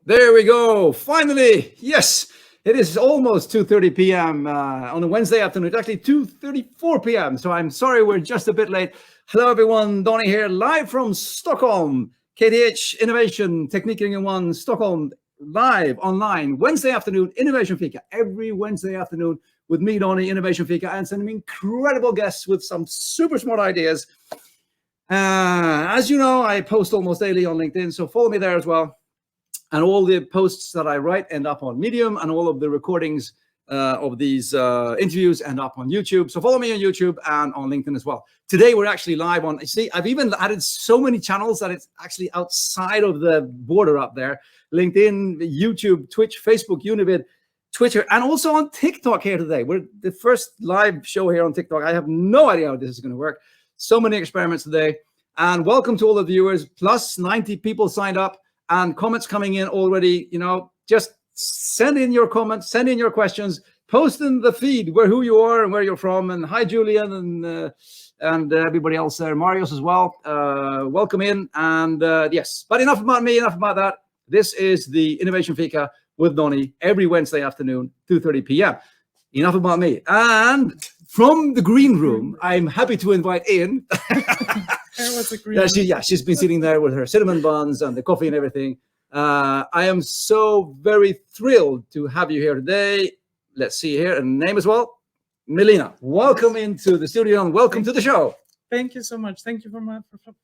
There we go. Finally, yes. It is almost 2:30 p.m. On a Wednesday afternoon. It's actually 2:34 p.m. So I'm sorry we're just a bit late. Hello, everyone. Donny here, live from Stockholm. KTH Innovation, Teknikringen 1, Stockholm, live online. Wednesday afternoon, Innovation Fika. Every Wednesday afternoon with me, Donny, Innovation Fika, and some incredible guests with some super smart ideas. As you know, I post almost daily on LinkedIn, so follow me there as well. And all the posts that I write end up on Medium, and all of the recordings of these interviews end up on YouTube. So follow me on YouTube and on LinkedIn as well. Today, we're actually live on, see, I've even added so many channels that it's actually outside of the border up there. LinkedIn, YouTube, Twitch, Facebook, Univid, Twitter, and also on TikTok here today. We're the first live show here on TikTok. I have no idea how this is going to work. So many experiments today. And welcome to all the viewers. Plus 90 people signed up. And comments coming in already, just send in your comments, send in your questions, post in the feed who you are and where you're from. And hi, Julian, and everybody else there, Marius as well. Welcome in. And yes, but enough about me, enough about that. This is the Innovation Fika with Donny every Wednesday afternoon, 2:30 p.m. Enough about me. And from the green room, I'm happy to invite in. She's been sitting there with her cinnamon buns and the coffee and everything. I am so very thrilled to have you here today. Let's see here, and name as well, Melina. Welcome into the studio and welcome to the show. Thank you so much. Thank you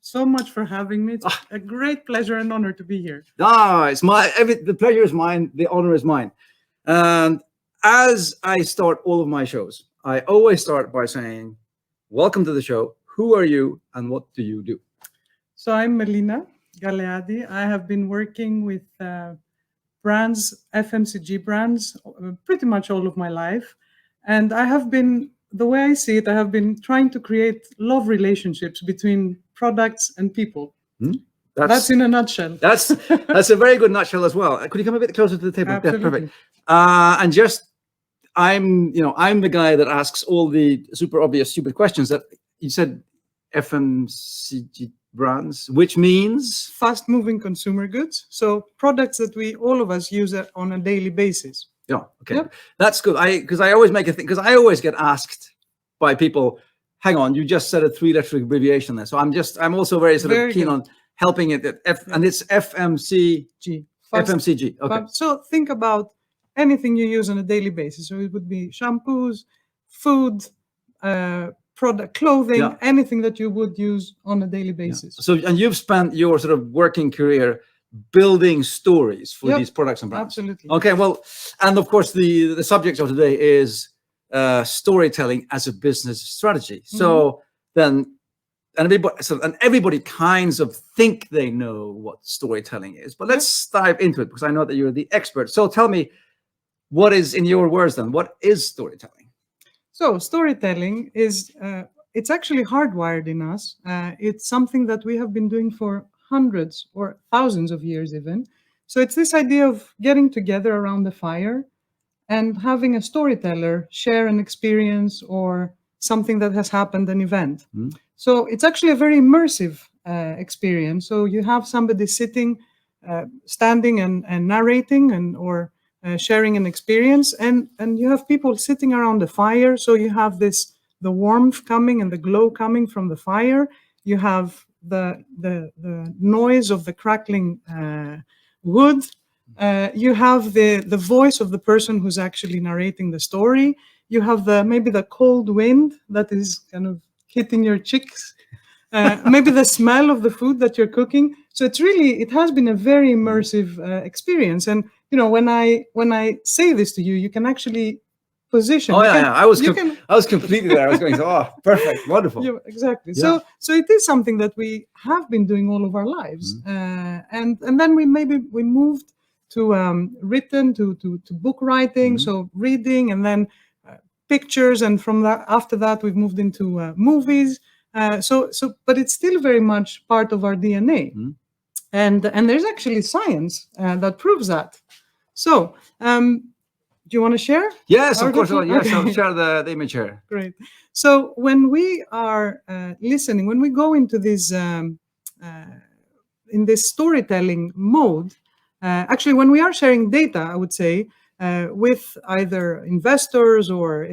so much for having me. It's a great pleasure and honor to be here. The pleasure is mine. The honor is mine. And as I start all of my shows, I always start by saying, welcome to the show. Who are you and what do you do? So I'm Melina Galeadi. I have been working with brands, FMCG brands, pretty much all of my life. And I have been, the way I see it, I have been trying to create love relationships between products and people. That's in a nutshell. That's a very good nutshell as well. Could you come a bit closer to the table? Absolutely. Yeah, perfect. And just, I'm the guy that asks all the super obvious, stupid questions that you said. FMCG brands, which means fast-moving consumer goods. So products that all of us use on a daily basis. Yeah, okay, yep. That's good. Because I always make a thing. Because I always get asked by people, "Hang on, you just said a three-letter abbreviation there." So I'm also very keen on helping it. And it's FMCG. FMCG. Okay. So think about anything you use on a daily basis. So it would be shampoos, food. Product, clothing, anything that you would use on a daily basis. So, and you've spent your sort of working career building stories for these products and brands. Absolutely. Okay, well, and of course the subject of today is storytelling as a business strategy. So then, and everybody kinds of think they know what storytelling is, but let's dive into it because I know that you're the expert. So tell me, what is, in your words then, what is storytelling? So storytelling is, it's actually hardwired in us. It's something that we have been doing for hundreds or thousands of years even. So it's this idea of getting together around the fire and having a storyteller share an experience or something that has happened, an event. So it's actually a very immersive experience. So you have somebody sitting, standing and narrating or sharing an experience, and you have people sitting around the fire. So you have the warmth coming and the glow coming from the fire. You have the noise of the crackling wood. You have the voice of the person who's actually narrating the story. You have maybe the cold wind that is kind of hitting your cheeks. Maybe the smell of the food that you're cooking. So it has been a very immersive experience. And when I say this to you, you can actually position. Oh yeah, I was completely there. I was going, oh, perfect, wonderful. Yeah, exactly. Yeah. So it is something that we have been doing all of our lives, and then we moved to written to book writing. So reading and then pictures, and from that after that we've moved into movies. But it's still very much part of our DNA, and there's actually science that proves that. So, do you want to share? Yes, of course. Yes, I'll share the image here. Great. So when we are listening, when we go into this in this storytelling mode, Actually, when we are sharing data, I would say, with either investors or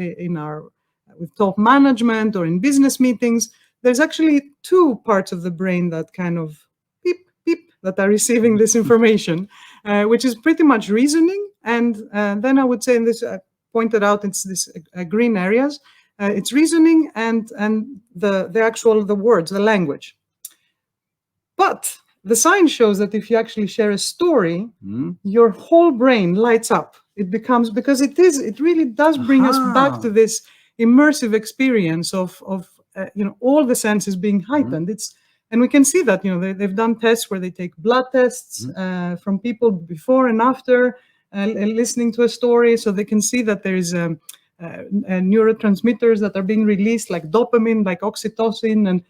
with top management or in business meetings, there's actually two parts of the brain that kind of beep, beep, that are receiving this information, which is pretty much reasoning. And then I would say, in this, pointed out, it's this green areas. It's reasoning and the words, the language. But the science shows that if you actually share a story, your whole brain lights up. It becomes, because it really does bring us back to this immersive experience of all the senses being heightened. And we can see that, they've done tests where they take blood tests from people before and after listening to a story, so they can see that there is neurotransmitters that are being released, like dopamine, like oxytocin, and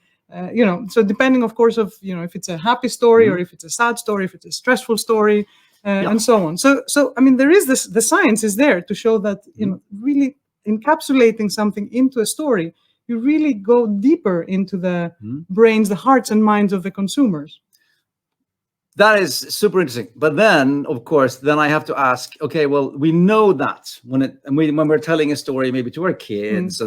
so depending, of course, of if it's a happy story or if it's a sad story, if it's a stressful story, and so on. So I mean, there is the science is there to show that really encapsulating something into a story, you really go deeper into the brains, the hearts and minds of the consumers. That is super interesting. But then, of course, I have to ask, okay, well, we know that when we're telling a story, maybe to our kids,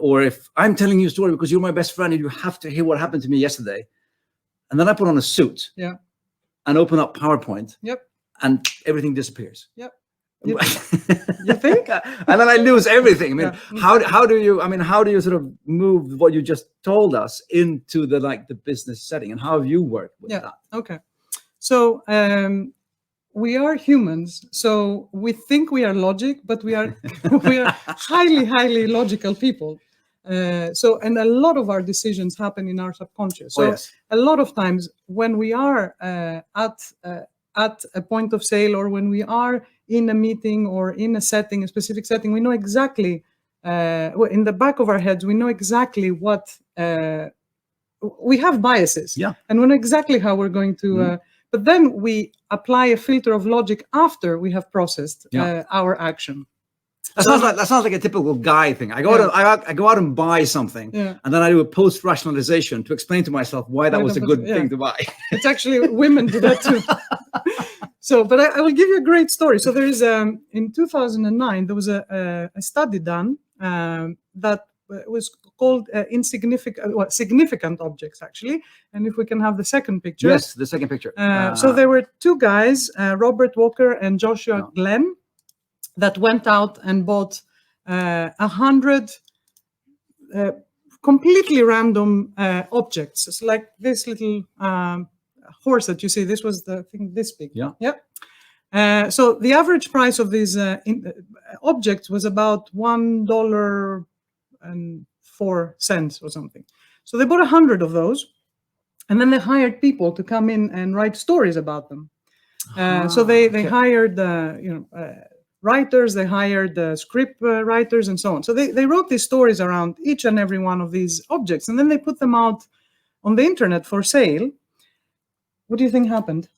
or if I'm telling you a story because you're my best friend and you have to hear what happened to me yesterday, and then I put on a suit, and open up PowerPoint, and everything disappears. You think? And then I lose everything. I mean, how do you sort of move what you just told us into the business setting, and how have you worked with that? Okay. So we are humans, so we think we are logic, but we are highly, highly logical people. And a lot of our decisions happen in our subconscious. So a lot of times when we are at a point of sale, or when we are in a meeting or in a specific setting, we know exactly, in the back of our heads, we know exactly what, we have biases, and we know exactly how we're going to, but then we apply a filter of logic after we have processed our action. That sounds like a typical guy thing. I go out and buy something, and then I do a post rationalization to explain to myself why that was a good thing to buy. It's actually, women do that too. So, but I will give you a great story. So there is in 2009 there was a study done that was called significant objects, actually. And if we can have the second picture. Yes, the second picture. So there were two guys, Robert Walker and Joshua Glenn, that went out and bought 100 completely random objects. It's like this little horse that you see. This was the thing this big. So the average price of these objects was about $1.04 or something. So they bought 100 of those, and then they hired people to come in and write stories about them. So they hired writers, they hired script writers, and so on. So they wrote these stories around each and every one of these objects, and then they put them out on the internet for sale. What do you think happened?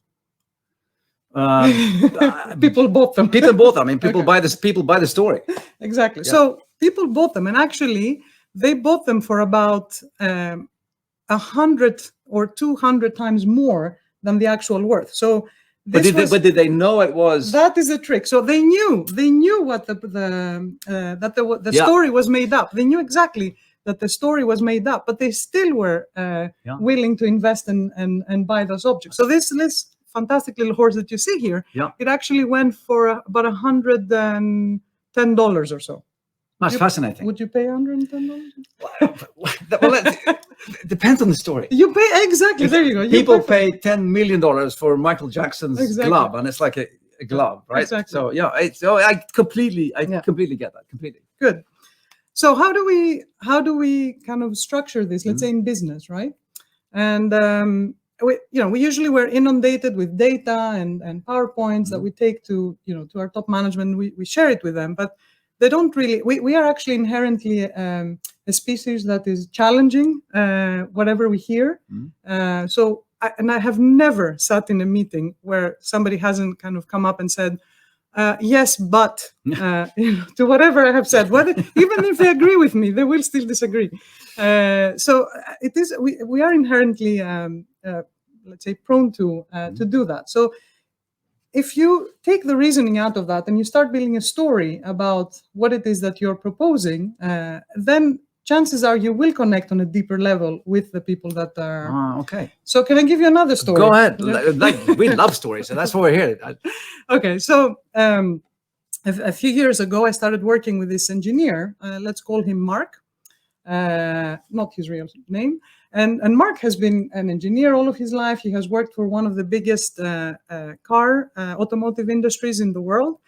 People bought them. People bought them. I mean, people buy this. People buy the story. Exactly. So people bought them, and actually, they bought them for about 100 or 200 times more than the actual worth. So. But did they know it was? That is a trick. So they knew what the story was made up. They knew exactly that the story was made up, but they still were willing to invest and buy those objects. So this fantastic little horse that you see here, it actually went for about $110 or so. That's fascinating. Would you pay $110? Well, it depends on the story. You pay, exactly. There you go. People pay $10 million for Michael Jackson's glove, and it's like a glove, right? Exactly. So I completely get that. Completely. Good. So how do we kind of structure this? Let's say in business, right? And we usually we're inundated with data and PowerPoints that we take to our top management. We share it with them, but they don't really. We are actually inherently a species that is challenging whatever we hear. I have never sat in a meeting where somebody hasn't kind of come up and said, yes, but to whatever I have said. Even if they agree with me, they will still disagree. So it is. We are inherently, let's say, prone to do that. So if you take the reasoning out of that and you start building a story about what it is that you're proposing, then chances are you will connect on a deeper level with the people that are. Okay. So can I give you another story? Go ahead. Like we love stories, and that's why we're here. Okay, so a few years ago, I started working with this engineer. Let's call him Mark, not his real name. And Mark has been an engineer all of his life. He has worked for one of the biggest automotive industries in the world.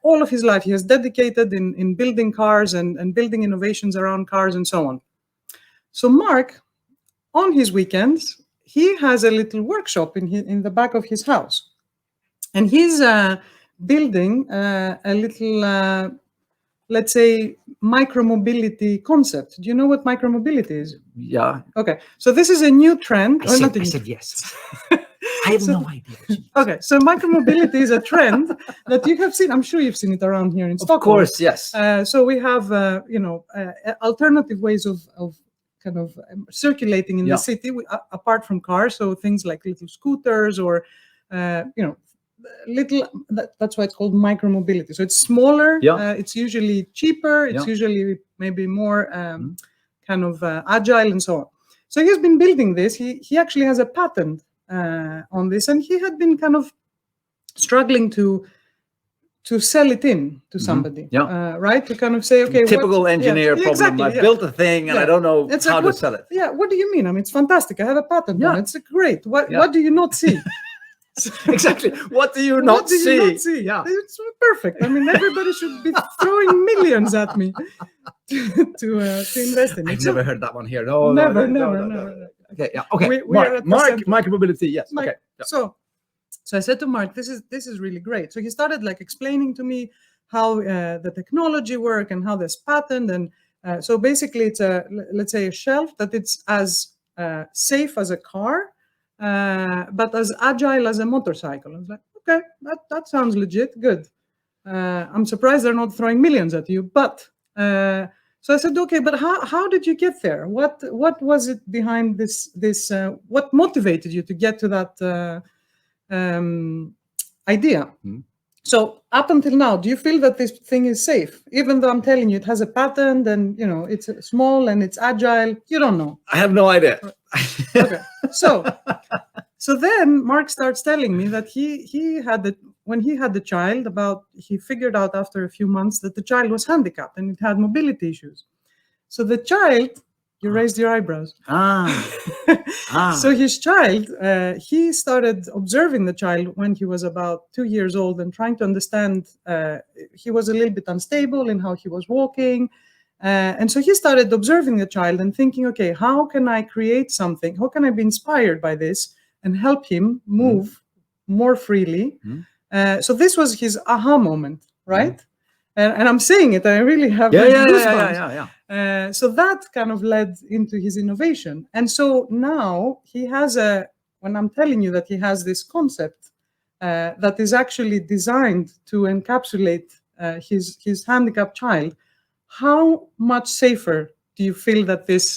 All of his life, he has dedicated in building cars and building innovations around cars and so on. So Mark, on his weekends, he has a little workshop in the back of his house. And he's building a little, let's say, micromobility concept. Do you know what micromobility is? Yeah. Okay. So this is a new trend. I said yes. I have no idea. Okay. So micromobility is a trend that you have seen. I'm sure you've seen it around here in Stockholm. Of course, yes. So we have, alternative ways of kind of circulating in the city apart from cars. So things like little scooters or, little. That's why it's called micromobility. So it's smaller. It's usually cheaper. It's usually maybe more kind of agile and so on. So he's been building this. He actually has a patent on this, and he had been kind of struggling to sell it in to somebody, right? To kind of say, okay, typical engineer problem. Exactly, I built a thing and I don't know how to sell it. Yeah, what do you mean? I mean, it's fantastic. I have a patent on it. It's great. What do you not see? Exactly. What do you not see? Yeah, it's perfect. I mean, everybody should be throwing millions at me to invest in it. I've never heard that one here. No, never. Okay, yeah, okay. Mark, micromobility, yes. Okay. So I said to Mark, this is really great. So he started like explaining to me how the technology work and how there's patent, and so basically it's let's say a shelf that it's as safe as a car, but as agile as a motorcycle. I was like, okay, that sounds legit, good. I'm surprised they're not throwing millions at you, but. So I said, okay, but how did you get there? What was it behind this? What motivated you to get to that idea? So up until now, do you feel that this thing is safe? Even though I'm telling you it has a patent and it's small and it's agile, you don't know. I have no idea. Okay, so then Mark starts telling me that when he had the child, he figured out after a few months that the child was handicapped and it had mobility issues. So the child, you raised your eyebrows. So his child, he started observing the child when he was about 2 years old and trying to understand. He was a little bit unstable in how he was walking. And so he started observing the child and thinking, okay, how can I create something? How can I be inspired by this and help him move more freely? So this was his aha moment, right? And I'm saying it, I really have goosebumps. So that kind of led into his innovation. And so now he has when I'm telling you that he has this concept that is actually designed to encapsulate his handicapped child, how much safer do you feel that this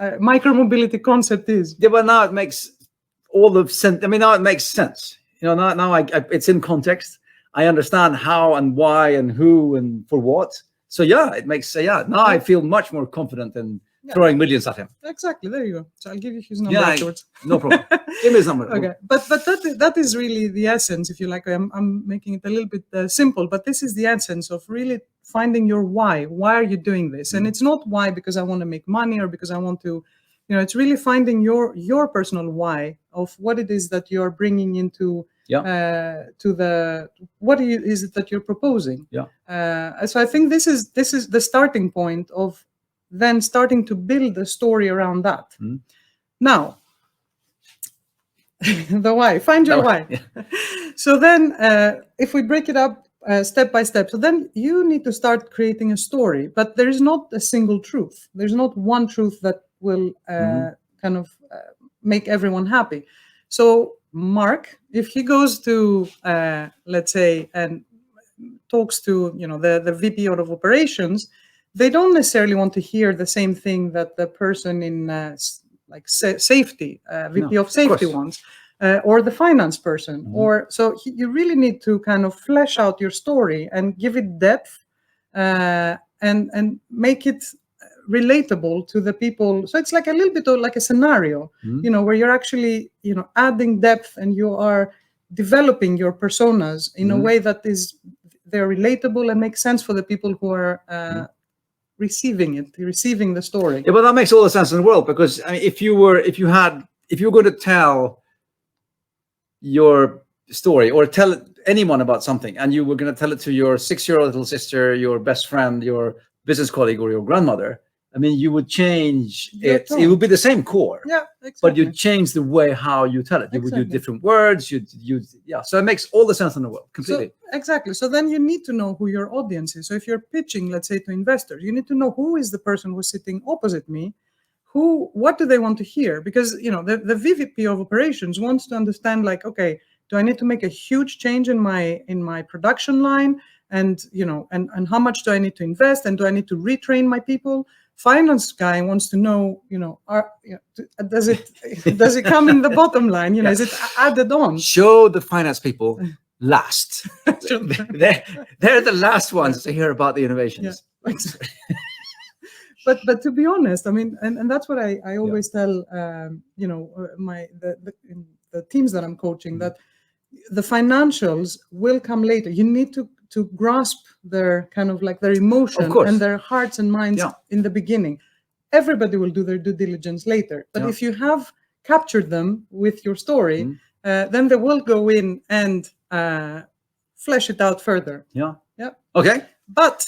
micromobility concept is? Yeah, well, now it makes all the sense. I mean, now it makes sense. Now it's in context. I understand how and why and who and for what. So yeah, it makes now I feel much more confident in throwing millions at him. Exactly. There you go. So I'll give you his number afterwards. No problem. Give me his number. Okay, but that is really the essence, if you like. I'm making it a little bit simple, but this is the essence of really finding your why. Why are you doing this? And it's not why because I want to make money or because I want to, it's really finding your personal why of what it is that you're bringing into what is it that you're proposing. So I think this is the starting point of then starting to build a story around that. Now, the why, find your why. So then if we break it up step by step, so then you need to start creating a story, but there is not a single truth. There's not one truth that will kind of make everyone happy. So Mark, if he goes to, let's say, and talks to, the VP of operations, they don't necessarily want to hear the same thing that the person in safety, VP of safety wants. or the finance person, or so you really need to kind of flesh out your story and give it depth, and make it relatable to the people. So it's like a little bit of like a scenario, where you're actually, adding depth, and you are developing your personas in a way that they're relatable and makes sense for the people who are receiving the story. Yeah, but that makes all the sense in the world, because I mean, if you were going to tell your story or tell anyone about something, and you were going to tell it to your 6-year-old little sister, your best friend, your business colleague, or your grandmother, I mean, you would change it. It would be the same core. Yeah, exactly. But you change the way how you tell it. You would do different words. So it makes all the sense in the world, completely. Exactly. So then you need to know who your audience is. So if you're pitching, let's say, to investors, you need to know who is the person who's sitting opposite me. What do they want to hear? Because the VP of operations wants to understand, like, okay, do I need to make a huge change in my production line, and and how much do I need to invest, and do I need to retrain my people? Finance guy wants to know, does it come in the bottom line? Is it added on? Show the finance people last. they're the last ones to hear about the innovations. Yeah. But to be honest, I mean, and that's what I always tell the teams that I'm coaching, that the financials will come later. You need to grasp their kind of like their emotion and their hearts and minds in the beginning. Everybody will do their due diligence later. But if you have captured them with your story, then they will go in and flesh it out further. Yeah. Yeah. Okay. But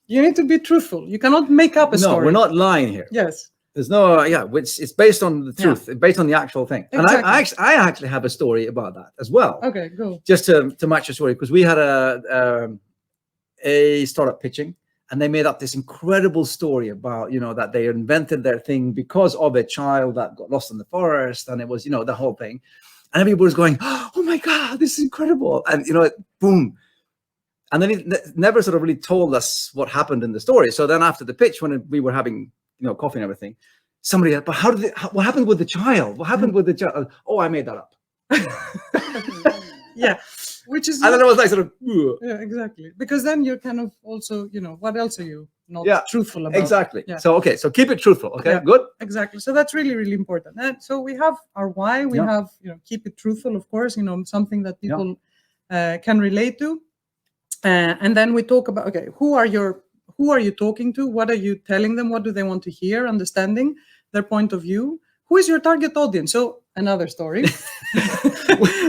you need to be truthful. You cannot make up a story. No, we're not lying here. Yes. There's no, it's based on the truth, based on the actual thing. Exactly. And I actually have a story about that as well. Okay, go. Just to match the story, because we had a startup pitching, and they made up this incredible story about, that they invented their thing because of a child that got lost in the forest, and it was, the whole thing. And everybody was going, oh my God, this is incredible. And, boom. And then he never sort of really told us what happened in the story. So then after the pitch, when we were having coffee and everything, somebody, but what happened with the child? What happened with the child? Oh, I made that up. Yeah, which is. And then I was like, sort of. Yeah, exactly. Because then you're kind of also, what else are you not truthful about? Exactly. Yeah. So keep it truthful. Okay, good. Exactly. So that's really, really important. And so we have our why. We have, keep it truthful, of course. Something that people can relate to. And then we talk about, okay, who are you talking to? What are you telling them? What do they want to hear? Understanding their point of view. Who is your target audience? So another story.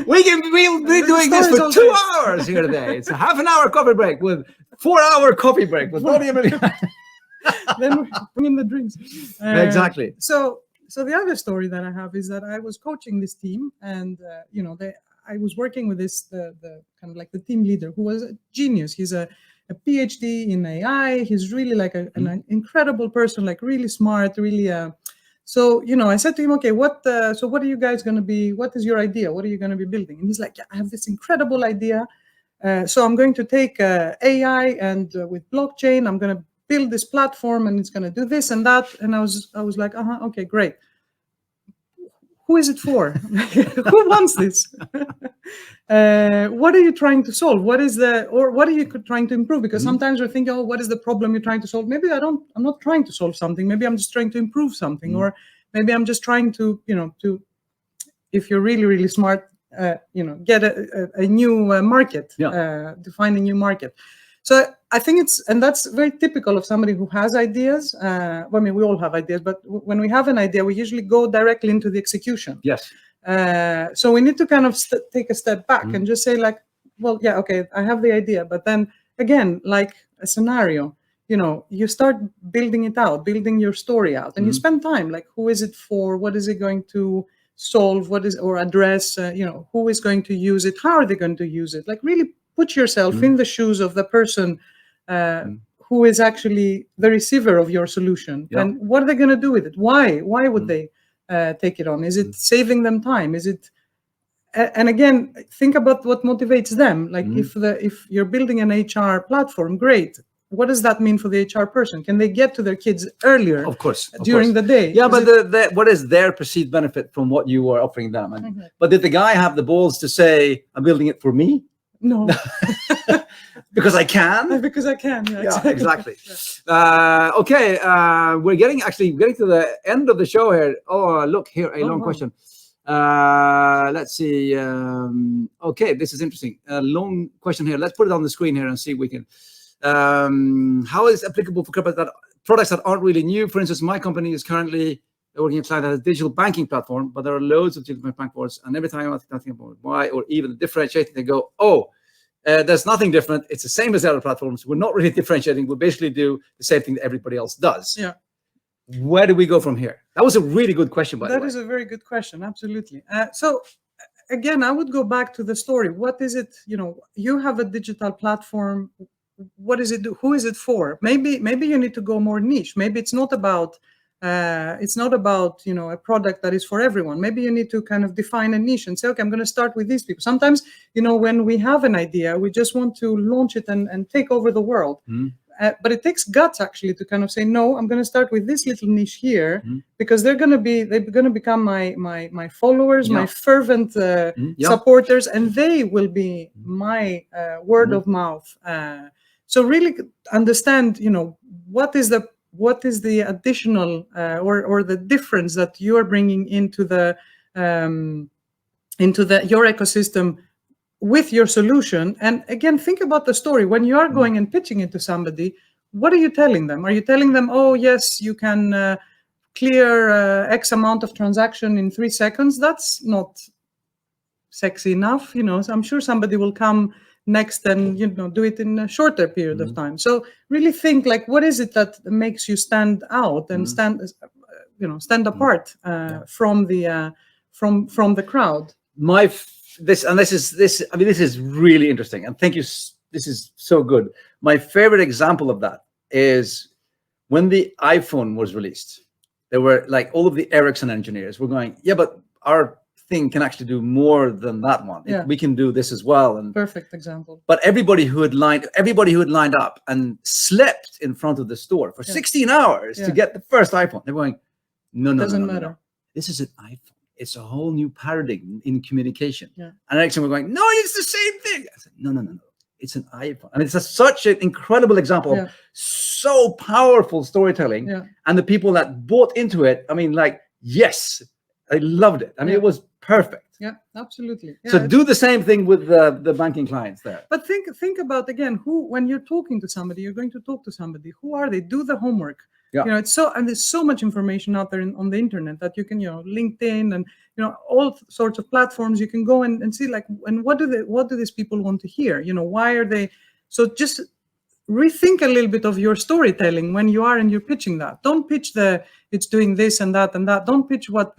We'll be doing this for 2 hours here today. It's a half an hour coffee break with 4-hour coffee break with Bonnie and Melina. Then we bring in the drinks. Exactly. So the other story that I have is that I was coaching this team, and I was working with the kind of like the team leader, who was a genius. He's a PhD in AI. He's really like an incredible person, like really smart, really. So I said to him, okay, what are you guys going to be? What is your idea? What are you going to be building? And he's like, I have this incredible idea. So I'm going to take AI and with blockchain, I'm going to build this platform, and it's going to do this and that. And I was like, okay, great. Who is it for? Who wants this? What are you trying to solve? What are you trying to improve? Because sometimes we're thinking, oh, what is the problem you're trying to solve? Maybe I'm not trying to solve something. Maybe I'm just trying to improve something, or maybe I'm just trying to, if you're really, really smart, get a new market, to find a new market. So I think that's very typical of somebody who has ideas. We all have ideas, but when we have an idea, we usually go directly into the execution. Yes. So we need to kind of take a step back and just say, like, well, yeah, okay, I have the idea, but then again, like a scenario, you start building it out, building your story out, and you spend time, like, who is it for? What is it going to solve? Or address? Who is going to use it? How are they going to use it? Like, really put yourself in the shoes of the person who is actually the receiver of your solution, and what are they going to do with it? Why would they take it on? Is it saving them time? Is it? And again, think about what motivates them. Like if you're building an HR platform, great. what does that mean for the HR person? Can they get to their kids earlier? Of course. During the day? Yeah, but what is their perceived benefit from what you are offering them? And, But did the guy have the balls to say, I'm building it for me? No. Because I can? Because I can, yeah, exactly. Okay, we're getting to the end of the show here. Oh, look here, a long question. Let's see. Okay, this is interesting. A long question here. Let's put it on the screen here and see if we can. How is it applicable for products that aren't really new? For instance, my company is currently working with a client that has a digital banking platform, but there are loads of digital bank boards, and every time I think about why or even differentiating, they go, there's nothing different. It's the same as the other platforms. We're not really differentiating. We basically do the same thing that everybody else does. Yeah. Where do we go from here? That was a really good question, by the way. That is a very good question. Absolutely. So again, I would go back to the story. What is it? You have a digital platform. What does it do? Who is it for? Maybe you need to go more niche. Maybe it's not about a product that is for everyone. Maybe you need to kind of define a niche and say, okay, I'm going to start with these people. Sometimes, when we have an idea, we just want to launch it and take over the world. But it takes guts actually to kind of say, no, I'm going to start with this little niche here because they're going to become my followers, my fervent supporters, and they will be my word of mouth. So really understand, what is the additional or the difference that you are bringing into your ecosystem with your solution. And again, think about the story. When you are going and pitching it to somebody, what are you telling them? Are you telling them, oh, yes, you can clear X amount of transaction in 3 seconds? That's not sexy enough. So I'm sure somebody will come next and do it in a shorter period of time. So really think, like, what is it that makes you stand out and stand apart from the crowd? This is really interesting, and thank you. This is so good. My favorite example of that is when the iPhone was released. There were like all of the Ericsson engineers were going, yeah, but our thing can actually do more than that one. Yeah. We can do this as well. And perfect example. But everybody who had lined up and slept in front of the store for 16 hours to get the first iPhone, they're going, no, doesn't matter. This is an iPhone. It's a whole new paradigm in communication. Yeah. And Ericsson were going, no, it's the same thing. I said, no. It's an iPhone. And it's such an incredible example of so powerful storytelling. Yeah. And the people that bought into it, yes, I loved it. It was perfect. Yeah, absolutely. Yeah, so do the same thing with the banking clients there. But think about, again, when you're talking to somebody, you're going to talk to somebody. Who are they? Do the homework. Yeah. There's so much information out there on the internet that you can, LinkedIn and all sorts of platforms. You can go and see, like, and what do these people want to hear? Why are they? So just rethink a little bit of your storytelling when you are and you're pitching that. Don't pitch it's doing this and that and that. Don't pitch what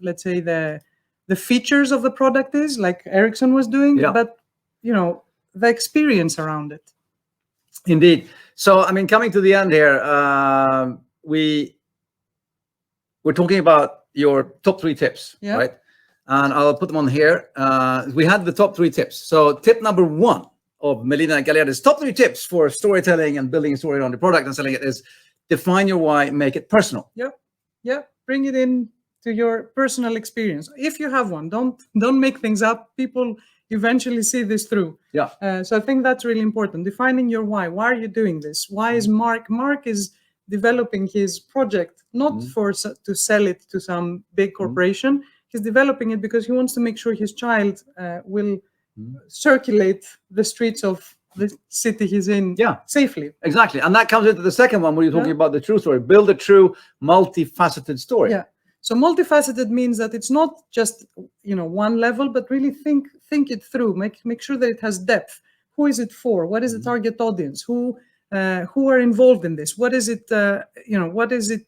let's say the features of the product is, like Ericsson was doing, but the experience around it. Indeed. So, coming to the end here, we're talking about your top 3 tips, right? And I'll put them on here. We had the top 3 tips. So tip number 1 of Melina Galeadi's top 3 tips for storytelling and building a story around the product and selling it is define your why, make it personal. Yep. Bring it in to your personal experience. If you have one, don't make things up. People eventually see this through. So I think that's really important. Defining your why. Why are you doing this? Why is Mark is developing his project not to sell it to some big corporation. He's developing it because he wants to make sure his child will circulate the streets of the city he's in safely. Exactly. And that comes into the second one where you're talking about the true story. Build a true multifaceted story. So multifaceted means that it's not just one level, but really think it through. Make sure that it has depth. Who is it for? What is the target audience? Who are involved in this? What is it? What is it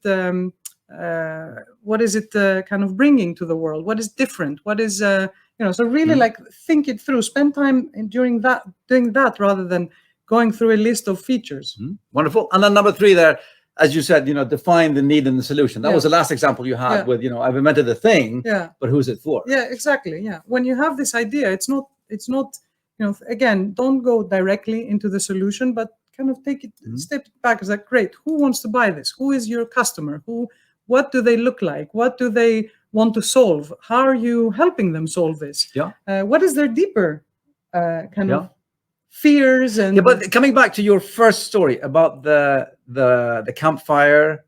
kind of bringing to the world? What is different? What is So really like think it through. Spend time doing that rather than going through a list of features. Wonderful. And then number 3 there. As you said, define the need and the solution. That was the last example you had with, I've invented the thing, but who's it for? Yeah, exactly. Yeah. When you have this idea, it's not, again, don't go directly into the solution, but kind of take it step back. It's like, great, who wants to buy this? Who is your customer? What do they look like? What do they want to solve? How are you helping them solve this? Yeah. What is their deeper kind of fears? And but coming back to your first story about the campfire,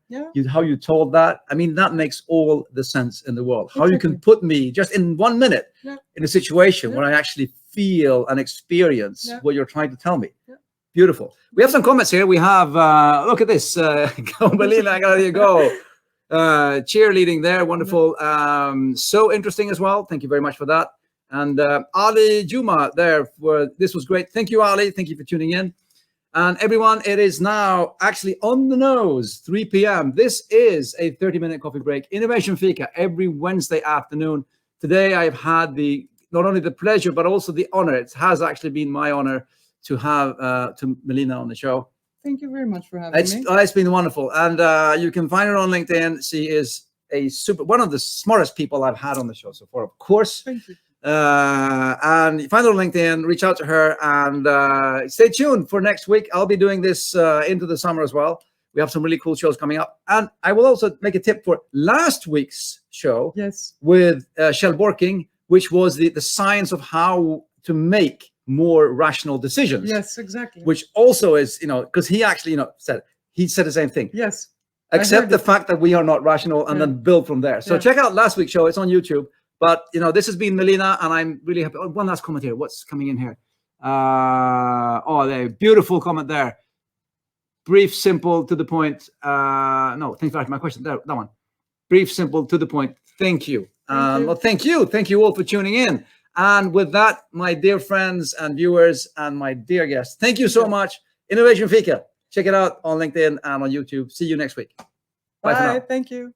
how you told that, I mean, that makes all the sense in the world. How you can put me just in 1 minute in a situation where I actually feel and experience what you're trying to tell me. Beautiful. We have some comments here. We have look at this. Go Melina, Galeadi, go. Cheerleading there, wonderful. So interesting as well. Thank you very much for that. And Ali Juma there, this was great. Thank you, Ali. Thank you for tuning in. And everyone, it is now actually on the nose, 3 p.m. This is a 30-minute coffee break. Innovation Fika every Wednesday afternoon. Today, I've had not only the pleasure, but also the honor. It has actually been my honor to have to Melina on the show. Thank you very much for having me. It's been wonderful. And you can find her on LinkedIn. She is one of the smartest people I've had on the show so far, of course. Thank you. And you find her on LinkedIn, reach out to her, and stay tuned for next week. I'll be doing this into the summer as well. We have some really cool shows coming up. And I will also make a tip for last week's show with Kjell Borking, which was the science of how to make more rational decisions. Yes, exactly. Which also is, because he actually, said the same thing. Yes. Accept the fact that we are not rational and then build from there. So check out last week's show. It's on YouTube. But, this has been Melina, and I'm really happy. Oh, one last comment here. What's coming in here? There, beautiful comment there. Brief, simple, to the point. No, thanks for asking my question. That one. Brief, simple, to the point. Thank you. Well, thank you. Thank you all for tuning in. And with that, my dear friends and viewers and my dear guests, thank you so much. Innovation Fika. Check it out on LinkedIn and on YouTube. See you next week. Bye for now. Thank you.